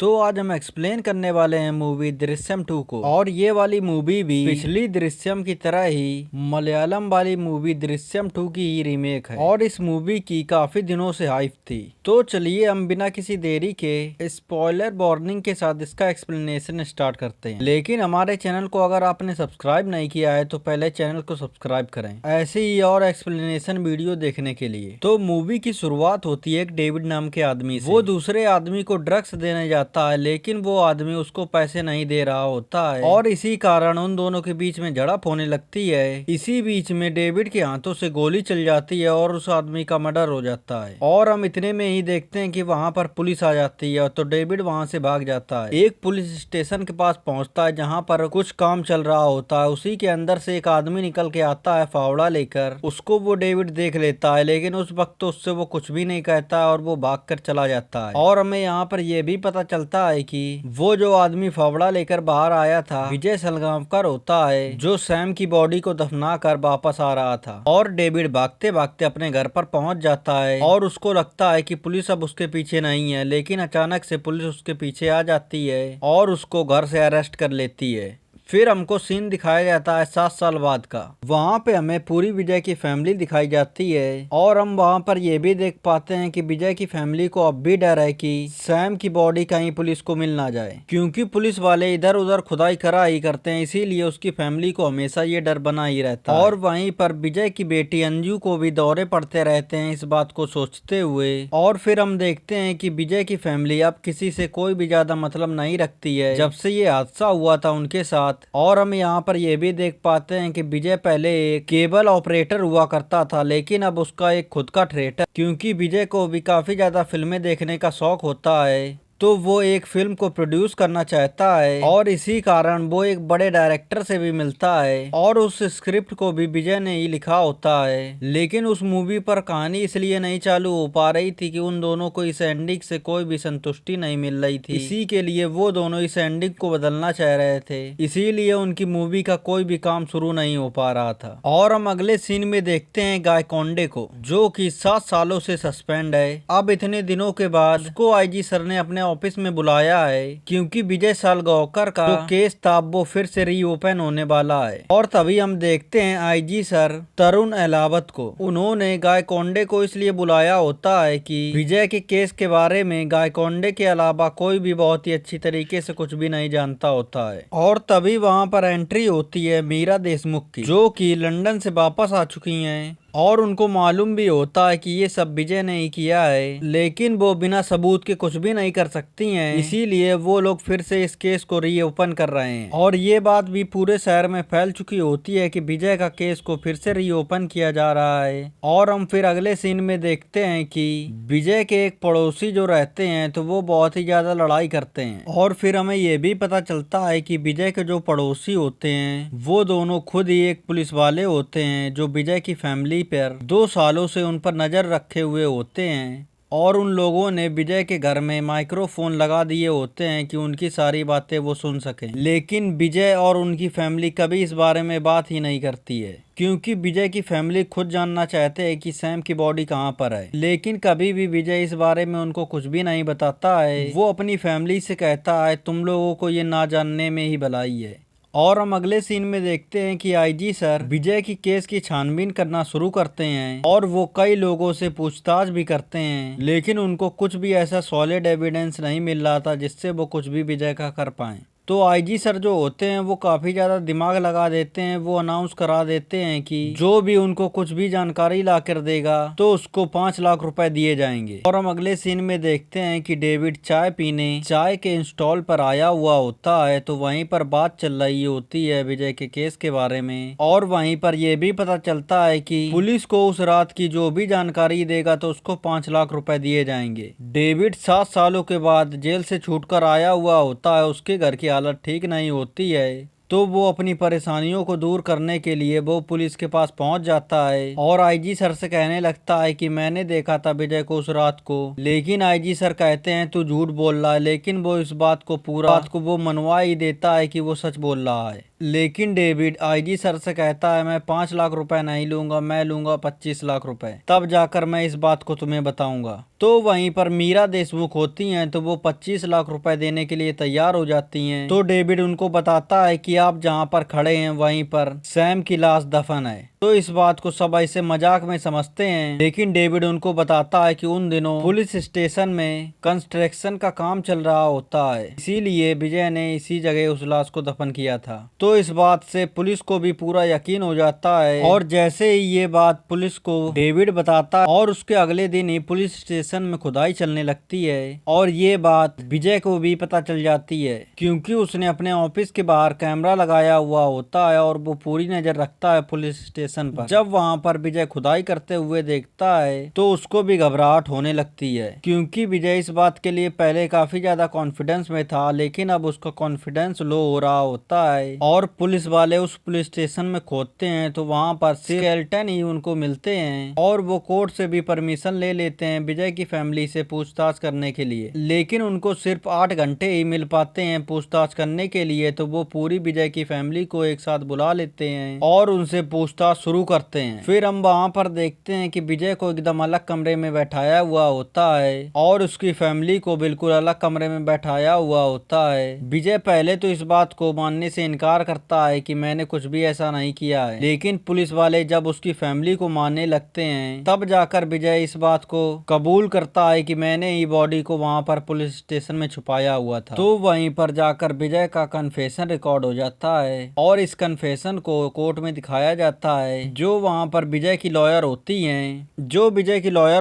तो आज हम एक्सप्लेन करने वाले हैं मूवी दृश्यम 2 को। और ये वाली मूवी भी पिछली दृश्यम की तरह ही मलयालम वाली मूवी दृश्यम 2 की ही रीमेक है और इस मूवी की काफी दिनों से हाइप थी। तो चलिए हम बिना किसी देरी के स्पॉइलर वार्निंग के साथ इसका एक्सप्लेनेशन स्टार्ट करते हैं। लेकिन हमारे चैनल को अगर आपने सब्सक्राइब नहीं किया है तो पहले चैनल को सब्सक्राइब करें ऐसे ही और एक्सप्लेनेशन वीडियो देखने के लिए। तो मूवी की शुरुआत होती है एक डेविड नाम के आदमी से। वो दूसरे आदमी को ड्रग्स देने जाता है लेकिन वो आदमी उसको पैसे नहीं दे रहा होता है और इसी कारण उन दोनों के बीच में झड़प होने लगती है। इसी बीच में डेविड के हाथों से गोली चल जाती है और उस आदमी का मर्डर हो जाता है। और हम इतने में ही देखते हैं कि वहाँ पर पुलिस आ जाती है तो डेविड वहाँ से भाग जाता है। एक पुलिस स्टेशन के पास पहुँचता है जहाँ पर कुछ काम चल रहा होता है। उसी के अंदर से एक आदमी निकल के आता है फावड़ा लेकर। उसको वो डेविड देख लेता है लेकिन उस वक्त उससे वो कुछ भी नहीं कहता और वो भाग कर चला जाता है। और हमें यहाँ पर यह भी पता चलता है कि वो जो आदमी फावड़ा लेकर बाहर आया था विजय सलगांवकर होता है जो सैम की बॉडी को दफना कर वापस आ रहा था। और डेविड भागते भागते अपने घर पर पहुंच जाता है और उसको लगता है कि पुलिस अब उसके पीछे नहीं है, लेकिन अचानक से पुलिस उसके पीछे आ जाती है और उसको घर से अरेस्ट कर लेती है। फिर हमको सीन दिखाया जाता है 7 साल बाद का। वहाँ पे हमें पूरी विजय की फैमिली दिखाई जाती है और हम वहाँ पर ये भी देख पाते हैं कि विजय की फैमिली को अब भी डर है कि सैम की बॉडी कहीं पुलिस को मिल ना जाए, क्योंकि पुलिस वाले इधर उधर खुदाई करा ही करते हैं। इसीलिए उसकी फैमिली को हमेशा ये डर बना ही रहता है। और वहीं पर विजय की बेटी अंजू को भी दौरे पड़ते रहते हैं इस बात को सोचते हुए। और फिर हम देखते हैं कि विजय की फैमिली अब किसी से कोई भी ज्यादा मतलब नहीं रखती है जब से ये हादसा हुआ था उनके साथ। और हम यहाँ पर यह भी देख पाते हैं कि विजय पहले एक केबल ऑपरेटर हुआ करता था लेकिन अब उसका एक खुद का थिएटर, क्योंकि विजय को भी काफी ज्यादा फिल्में देखने का शौक होता है तो वो एक फिल्म को प्रोड्यूस करना चाहता है और इसी कारण वो एक बड़े डायरेक्टर से भी मिलता है और उस स्क्रिप्ट को भी विजय ने ही लिखा होता है। लेकिन उस मूवी पर कहानी इसलिए नहीं चालू हो पा रही थी कि उन दोनों को इस एंडिंग से कोई भी संतुष्टि नहीं मिल रही थी। इसी के लिए वो दोनों इस एंडिंग को बदलना चाह रहे थे, इसीलिए उनकी मूवी का कोई भी काम शुरू नहीं हो पा रहा था। और हम अगले सीन में देखते हैं गायकोंडे को जो कि 7 सालों से सस्पेंड है। अब इतने दिनों के बाद उसको आईजी सर ने अपने ऑफिस में बुलाया है क्योंकि विजय सालगांवकर का जो केस था वो फिर से रीओपन होने वाला है। और तभी हम देखते हैं आईजी सर तरुण अहलावत को। उन्होंने गायकोंडे को इसलिए बुलाया होता है कि विजय के केस के बारे में गायकोंडे के अलावा कोई भी बहुत ही अच्छी तरीके से कुछ भी नहीं जानता होता है। और तभी वहाँ पर एंट्री होती है मीरा देशमुख की जो कि लंदन से वापस आ चुकी हैं और उनको मालूम भी होता है कि ये सब विजय ने ही किया है, लेकिन वो बिना सबूत के कुछ भी नहीं कर सकती हैं। इसीलिए वो लोग फिर से इस केस को रीओपन कर रहे हैं और ये बात भी पूरे शहर में फैल चुकी होती है कि विजय का केस को फिर से रीओपन किया जा रहा है। और हम फिर अगले सीन में देखते हैं कि विजय के एक पड़ोसी जो रहते हैं तो वो बहुत ही ज्यादा लड़ाई करते हैं। और फिर हमें ये भी पता चलता है कि विजय के जो पड़ोसी होते हैं वो दोनों खुद ही एक पुलिस वाले होते हैं जो विजय की फैमिली पर 2 सालों से उन पर नजर रखे हुए होते हैं। और उन लोगों ने विजय के घर में माइक्रोफोन लगा दिए होते हैं कि उनकी सारी बातें वो सुन सकें। लेकिन विजय और उनकी फैमिली कभी इस बारे में बात ही नहीं करती है क्योंकि विजय की फैमिली खुद जानना चाहते हैं कि सैम की बॉडी कहाँ पर है। लेकिन कभी भी विजय इस बारे में उनको कुछ भी नहीं बताता है। वो अपनी फैमिली से कहता है तुम लोगों को ये ना जानने में ही भलाई है। और हम अगले सीन में देखते हैं कि आईजी सर विजय की केस की छानबीन करना शुरू करते हैं और वो कई लोगों से पूछताछ भी करते हैं, लेकिन उनको कुछ भी ऐसा सॉलिड एविडेंस नहीं मिल रहा था जिससे वो कुछ भी विजय का कर पाएं। तो आईजी सर जो होते हैं वो काफी ज्यादा दिमाग लगा देते हैं। वो अनाउंस करा देते हैं कि जो भी उनको कुछ भी जानकारी ला कर देगा तो उसको 5 लाख रुपए दिए जाएंगे। और हम अगले सीन में देखते हैं कि डेविड चाय पीने चाय के इंस्टॉल पर आया हुआ होता है तो वहीं पर बात चल रही होती है विजय के केस के बारे में। और वहीं पर यह भी पता चलता है कि पुलिस को उस रात की जो भी जानकारी देगा तो उसको 5 लाख रुपए दिए जाएंगे। डेविड 7 सालों के बाद जेल से छूटकर आया हुआ होता है। उसके घर की हालत ठीक नहीं होती है तो वो अपनी परेशानियों को दूर करने के लिए वो पुलिस के पास पहुंच जाता है और आईजी सर से कहने लगता है कि मैंने देखा था विजय को उस रात को। लेकिन आईजी सर कहते हैं तू झूठ बोल रहा है, लेकिन वो इस बात को वो मनवा ही देता है कि वो सच बोल रहा है। लेकिन डेविड आईजी सर से कहता है मैं 5 लाख रुपए नहीं लूंगा, मैं लूंगा 25 लाख रुपए, तब जाकर मैं इस बात को तुम्हें बताऊंगा। तो वहीं पर मीरा देशमुख होती हैं तो वो 25 लाख रुपए देने के लिए तैयार हो जाती हैं। तो डेविड उनको बताता है कि आप जहां पर खड़े हैं वहीं पर सैम की लाश दफन है। तो इस बात को सब ऐसे मजाक में समझते हैं, लेकिन डेविड उनको बताता है कि उन दिनों पुलिस स्टेशन में कंस्ट्रक्शन का काम चल रहा होता है, इसीलिए विजय ने इसी जगह उस लाश को दफन किया था। तो इस बात से पुलिस को भी पूरा यकीन हो जाता है और जैसे ही ये बात पुलिस को डेविड बताता है और उसके अगले दिन ही पुलिस स्टेशन में खुदाई चलने लगती है। और ये बात विजय को भी पता चल जाती है क्योंकि उसने अपने ऑफिस के बाहर कैमरा लगाया हुआ होता है और वो पूरी नजर रखता है पुलिस स्टेशन पर। जब वहाँ पर विजय खुदाई करते हुए देखता है तो उसको भी घबराहट होने लगती है क्योंकि विजय इस बात के लिए पहले काफी ज्यादा कॉन्फिडेंस में था, लेकिन अब उसका कॉन्फिडेंस लो हो रहा होता है। और पुलिस वाले उस पुलिस स्टेशन में खोदते हैं तो वहाँ पर स्केलेटन ही उनको मिलते हैं और वो कोर्ट से भी परमिशन ले लेते हैं विजय की फैमिली से पूछताछ करने के लिए, लेकिन उनको सिर्फ 8 घंटे ही मिल पाते हैं पूछताछ करने के लिए। तो वो पूरी विजय की फैमिली को एक साथ बुला लेते हैं और उनसे पूछताछ शुरू करते हैं। फिर हम वहाँ पर देखते हैं कि विजय को एकदम अलग कमरे में बैठाया हुआ होता है और उसकी फैमिली को बिल्कुल अलग कमरे में बैठाया हुआ होता है। विजय पहले तो इस बात को मानने से इनकार करता है कि मैंने कुछ भी ऐसा नहीं किया है, लेकिन पुलिस वाले जब उसकी फैमिली को मानने लगते हैं तब जाकर विजय इस बात को कबूल करता है कि मैंने ही बॉडी को वहाँ पर पुलिस स्टेशन में छुपाया हुआ था। तो वहीं पर जाकर विजय का कन्फेशन रिकॉर्ड हो जाता है और इस कन्फेशन को कोर्ट में दिखाया जाता है। जो वहाँ पर विजय की लॉयर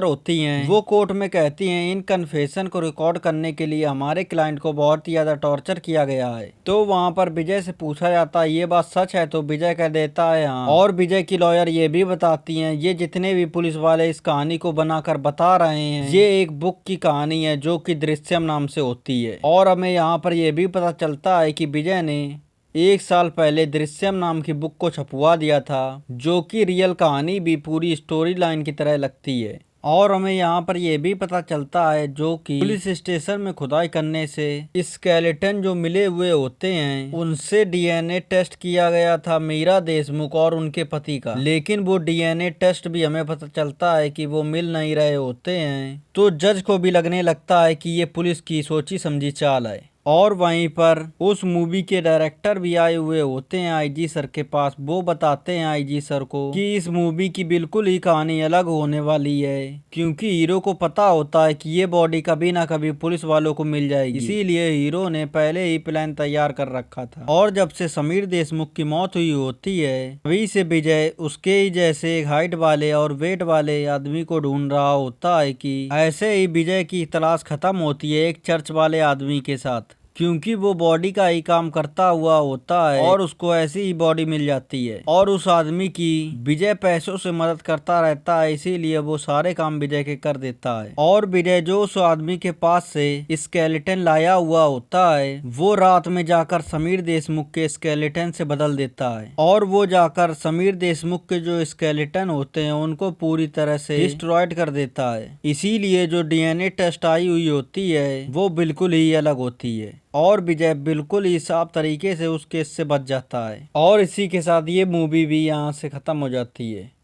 होती हैं वो कोर्ट में कहती हैं इन कन्फेशन को रिकॉर्ड करने के लिए हमारे क्लाइंट को बहुत ही ज्यादा टॉर्चर किया गया है। तो वहाँ पर विजय से पूछा जाता है ये बात सच है, तो विजय कह देता है हाँ। और विजय की लॉयर ये भी बताती हैं ये जितने भी पुलिस वाले इस कहानी को बनाकर बता रहे हैं ये एक बुक की कहानी है जो कि दृश्यम नाम से होती है। और हमें यहाँ पर यह भी पता चलता है कि विजय ने 1 साल पहले दृश्यम नाम की बुक को छपवा दिया था, जो कि रियल कहानी भी पूरी स्टोरी लाइन की तरह लगती है। और हमें यहाँ पर यह भी पता चलता है जो कि पुलिस स्टेशन में खुदाई करने से स्केलेटन जो मिले हुए होते हैं उनसे डीएनए टेस्ट किया गया था मीरा देशमुख और उनके पति का, लेकिन वो डीएनए टेस्ट भी हमें पता चलता है कि वो मिल नहीं रहे होते हैं। तो जज को भी लगने लगता है कि ये पुलिस की सोची समझी चाल है। और वहीं पर उस मूवी के डायरेक्टर भी आए हुए होते हैं आईजी सर के पास। वो बताते हैं आईजी सर को कि इस मूवी की बिल्कुल ही कहानी अलग होने वाली है क्योंकि हीरो को पता होता है कि ये बॉडी कभी ना कभी पुलिस वालों को मिल जाएगी, इसीलिए हीरो ने पहले ही प्लान तैयार कर रखा था। और जब से समीर देशमुख की मौत हुई होती है तभी से विजय उसके ही जैसे एक हाइट वाले और वेट वाले आदमी को ढूंढ रहा होता है कि ऐसे ही विजय की तलाश खत्म होती है एक चर्च वाले आदमी के साथ, क्योंकि वो बॉडी का ही काम करता हुआ होता है और उसको ऐसी ही बॉडी मिल जाती है। और उस आदमी की विजय पैसों से मदद करता रहता है, इसीलिए वो सारे काम विजय के कर देता है। और विजय जो उस आदमी के पास से स्केलेटन लाया हुआ होता है वो रात में जाकर समीर देशमुख के स्केलेटन से बदल देता है और वो जाकर समीर देशमुख के जो स्केलेटन होते हैं उनको पूरी तरह से डिस्ट्रॉयड कर देता है। इसीलिए जो डीएनए टेस्ट आई हुई होती है वो बिल्कुल ही अलग होती है और विजय बिल्कुल ही साफ तरीके से उस केस से बच जाता है। और इसी के साथ ये मूवी भी यहाँ से खत्म हो जाती है।